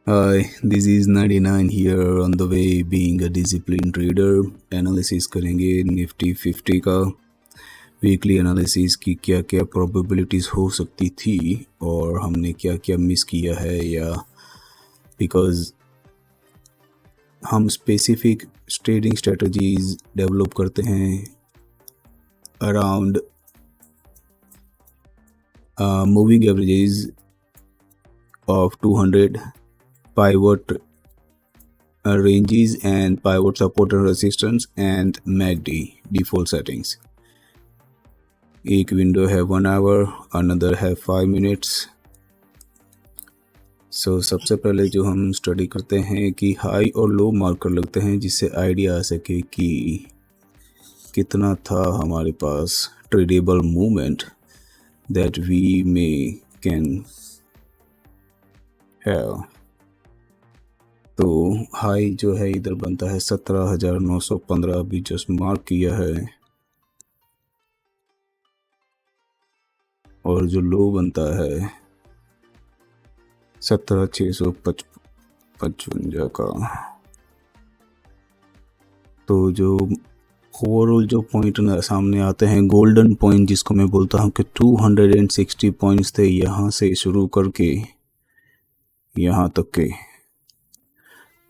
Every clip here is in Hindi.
Hi, this is 99 here on the way being a disciplined trader. Analysis करेंगे निफ्टी 50 का वीकली एनालिसिस की क्या क्या प्रोबेबिलिटीज़ हो सकती थी और हमने क्या क्या मिस किया है या बिकॉज हम स्पेसिफिक ट्रेडिंग स्ट्रेटजीज डेवलप करते हैं around moving averages of 200 pivot ranges and pivot support and resistance and MACD default settings. एक विंडो है 1 आवर, अनदर है 5 मिनट्स. सो सबसे पहले जो हम स्टडी करते हैं कि हाई और लो मार्कर लगते हैं जिससे आइडिया आ सके कि कितना था हमारे पास tradable movement that we may can have. तो हाई जो है इधर बनता है 17,915, अभी जस्ट मार्क किया है, और जो लो बनता है 17,655 का. तो जो ओवरऑल जो पॉइंट सामने आते हैं, गोल्डन पॉइंट जिसको मैं बोलता हूँ कि 260 पॉइंट्स थे यहाँ से शुरू करके यहाँ तक के.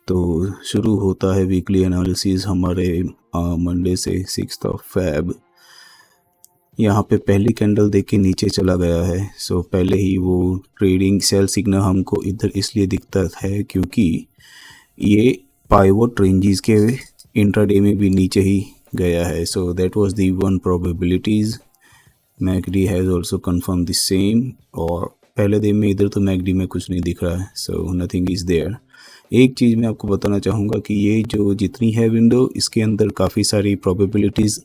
तो शुरू होता है वीकली एनालिसिस हमारे मंडे से 6 फैब. यहाँ पे पहली कैंडल देख के नीचे चला गया है. सो पहले ही वो ट्रेडिंग सेल सिग्नल हमको इधर इसलिए दिखता है क्योंकि ये पाइवोट रेंजेस के इंट्राडे में भी नीचे ही गया है. सो that was the one probabilities. McD has also confirm the same. और पहले दिन में इधर तो मैकडी में कुछ नहीं दिख रहा है, सो नथिंग इज़ देयर. एक चीज़ मैं आपको बताना चाहूँगा कि ये जो जितनी है विंडो, इसके अंदर काफ़ी सारी प्रोबेबिलिटीज़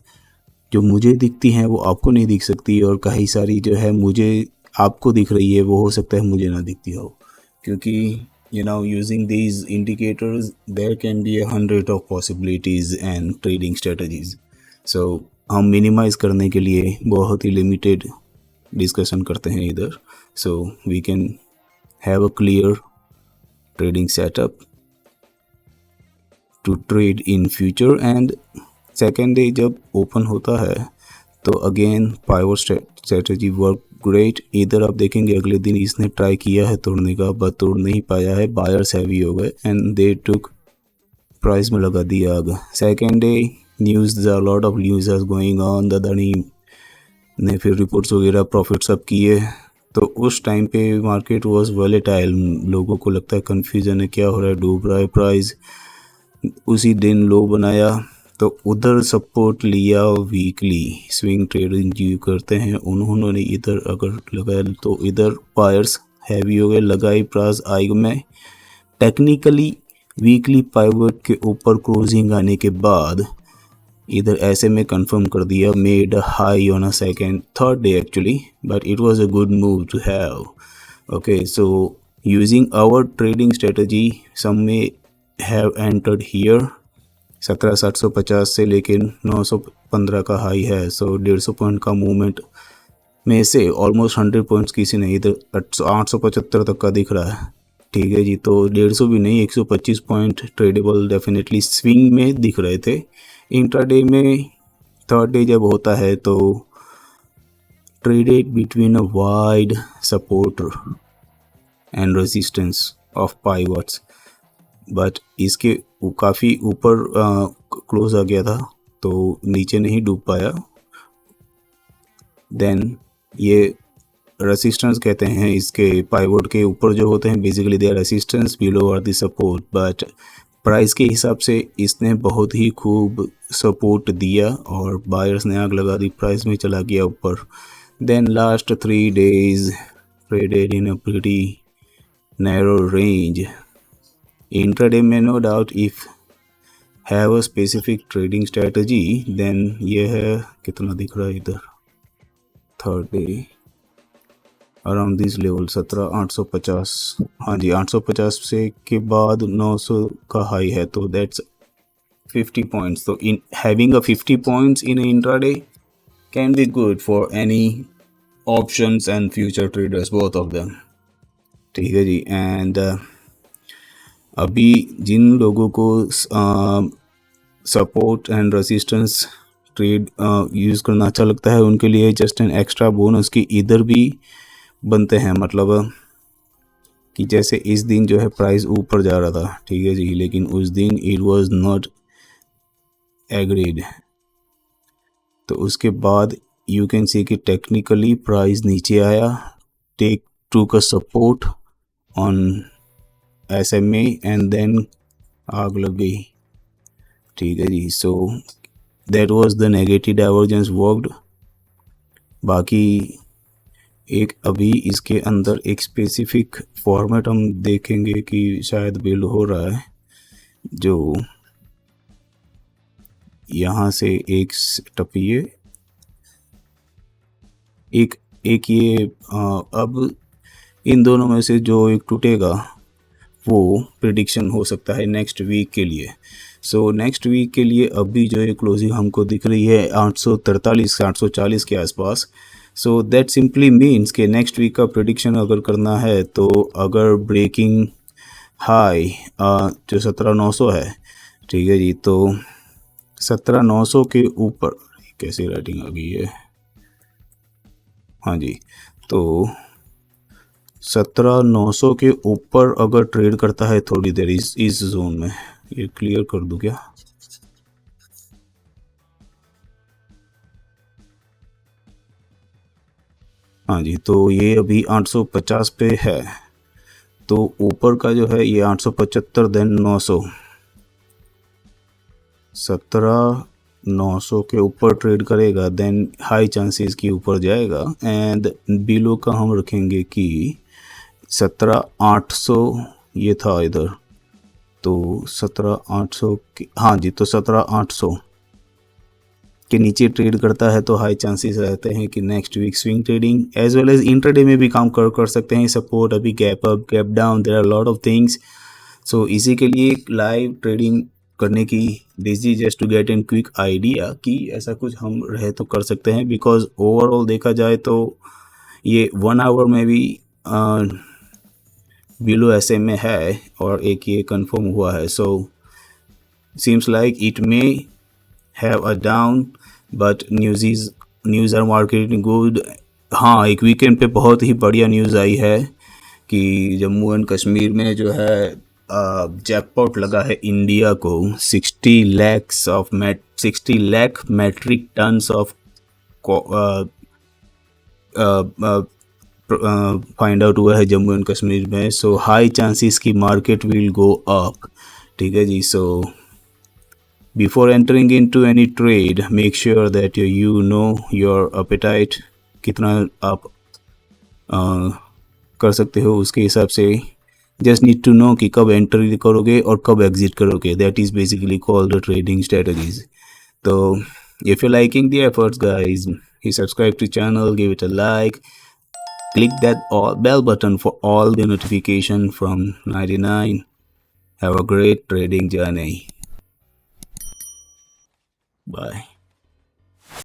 जो मुझे दिखती हैं वो आपको नहीं दिख सकती, और कई सारी जो है मुझे आपको दिख रही है वो हो सकता है मुझे ना दिखती हो, क्योंकि using these indicators there can be 100 of possibilities and trading strategies. So हम मिनिमाइज करने के लिए बहुत ही लिमिटेड डिस्कशन करते हैं इधर. So we can have a clear trading setup to trade in future. And second day जब ओपन होता है तो again pivot strategy work great. इधर आप देखेंगे अगले दिन इसने ट्राई किया है तोड़ने का, बट तोड़ नहीं पाया है. बायर्स हैवी हो गए एंड दे टुक प्राइस में लगा दिया आग. Second day news, lot of news are going on. Adani ने फिर रिपोर्ट्स वगैरह प्रॉफिट सब किए. तो उस टाइम पे मार्केट वॉज वॉलेटाइल. लोगों को लगता है कन्फ्यूजन है, क्या हो रहा है, डूब रहा है प्राइस. उसी दिन लो बनाया तो उधर सपोर्ट लिया. वीकली स्विंग ट्रेडिंग जो करते हैं उन्होंने इधर अगर लगाया तो इधर बायर्स हैवी हो गए, लगाई प्राइस आई में. टेक्निकली वीकली पाइवट के ऊपर क्लोजिंग आने के बाद इधर ऐसे में कंफर्म कर दिया, made a high on a second third day actually, but it was a good move to have. Okay, so using our trading strategy some may have entered here. 17,750 से लेके 915 का हाई है. सो 150 पॉइंट का मूवमेंट में से ऑलमोस्ट 100 पॉइंट्स किसी ने इधर 875 तक का दिख रहा है. ठीक है जी, तो 150 भी नहीं, 125 पॉइंट ट्रेडेबल डेफिनेटली स्विंग में दिख रहे थे. इंट्राडे में थर्ड डे जब होता है तो traded between a wide support and resistance of pivots, but इसके काफ़ी ऊपर क्लोज आ गया था तो नीचे नहीं डूब पाया. देन ये रेसिस्टेंस कहते हैं इसके, पाइवट के ऊपर जो होते हैं basically they are resistance, below are the support. But price के हिसाब से इसने बहुत ही खूब सपोर्ट दिया और बायर्स ने आग लगा दी, प्राइस में चला गया ऊपर. Then last 3 days traded in a pretty narrow range. Intraday में no doubt if have a specific trading strategy, then ये है कितना दिख रहा है इधर third day around this level 17,850. हाँ जी, 850 से के बाद 900 का हाई है, तो दैट्स 50 पॉइंट्स. तो in having a 50 points in intraday can be good for any options and future traders, both of them. ठीक है जी. एंड अभी जिन लोगों को support and resistance trade use करना अच्छा लगता है, उनके लिए जस्ट एन एक्स्ट्रा बोनस की इधर भी बनते हैं, मतलब कि जैसे इस दिन जो है प्राइस ऊपर जा रहा था, ठीक है जी, लेकिन उस दिन इट वाज नॉट एग्रीड। तो उसके बाद यू कैन सी कि टेक्निकली प्राइस नीचे आया, टेक टू का support on SMA and then आग लग गई, ठीक है जी। So that was the negative divergence worked. बाकी एक अभी इसके अंदर एक स्पेसिफिक फॉर्मेट हम देखेंगे कि शायद बिल्ड हो रहा है, जो यहाँ से एक टपिए एक ये अब इन दोनों में से जो एक टूटेगा वो प्रिडिक्शन हो सकता है नेक्स्ट वीक के लिए। सो नेक्स्ट वीक के लिए अभी जो ये क्लोजिंग हमको दिख रही है 843 840 के आसपास। सो दैट सिंपली मीन्स कि नेक्स्ट वीक का प्रिडिक्शन अगर करना है तो अगर ब्रेकिंग हाई जो 17900 है, ठीक है जी, तो 17900 के ऊपर कैसे राइटिंग आ गई है, हाँ जी, तो 17900 के ऊपर अगर ट्रेड करता है थोड़ी देर इस जोन में, ये क्लियर कर दूं क्या, हाँ जी, तो ये अभी 850 पे है, तो ऊपर का जो है ये 875 देन 900, 17,900 के ऊपर ट्रेड करेगा देन हाई चांसेस की ऊपर जाएगा। एंड बिलो का हम रखेंगे कि 17,800 ये था इधर, तो 17,800 हाँ जी, तो 17,800 के नीचे ट्रेड करता है तो हाई चांसेस रहते हैं कि next week swing trading as well as intraday में भी काम कर सकते हैं। सपोर्ट अभी gap up gap down, there are lot of things. So इसी के लिए लाइव ट्रेडिंग करने की डिजी just to get an quick idea कि ऐसा कुछ हम रहे तो कर सकते हैं, बिकॉज ओवरऑल देखा जाए तो ये 1 आवर में भी बिलो ऐसे में है और एक ये कंफर्म हुआ है। So seems like it may have a down but news are marketing good. हाँ, एक वीकेंड पे बहुत ही बढ़िया न्यूज़ आई है कि जम्मू एंड कश्मीर में जो है जैकपॉट लगा है इंडिया को 60 lakh metric tons of find out हुआ है जम्मू एंड कश्मीर में। सो हाई चांसेस की मार्केट विल गो अप, ठीक है जी। So before entering into any trade make sure that you know your appetite, कितना आप कर सकते हो उसके हिसाब से जस्ट नीड टू नो कि कब एंट्री करोगे और कब एग्जिट करोगे। That is basically called the trading strategies. तो if you're liking the efforts guys, please subscribe to channel, give it a like, click that bell button for all the notification from 99. Have a great trading journey. Bye.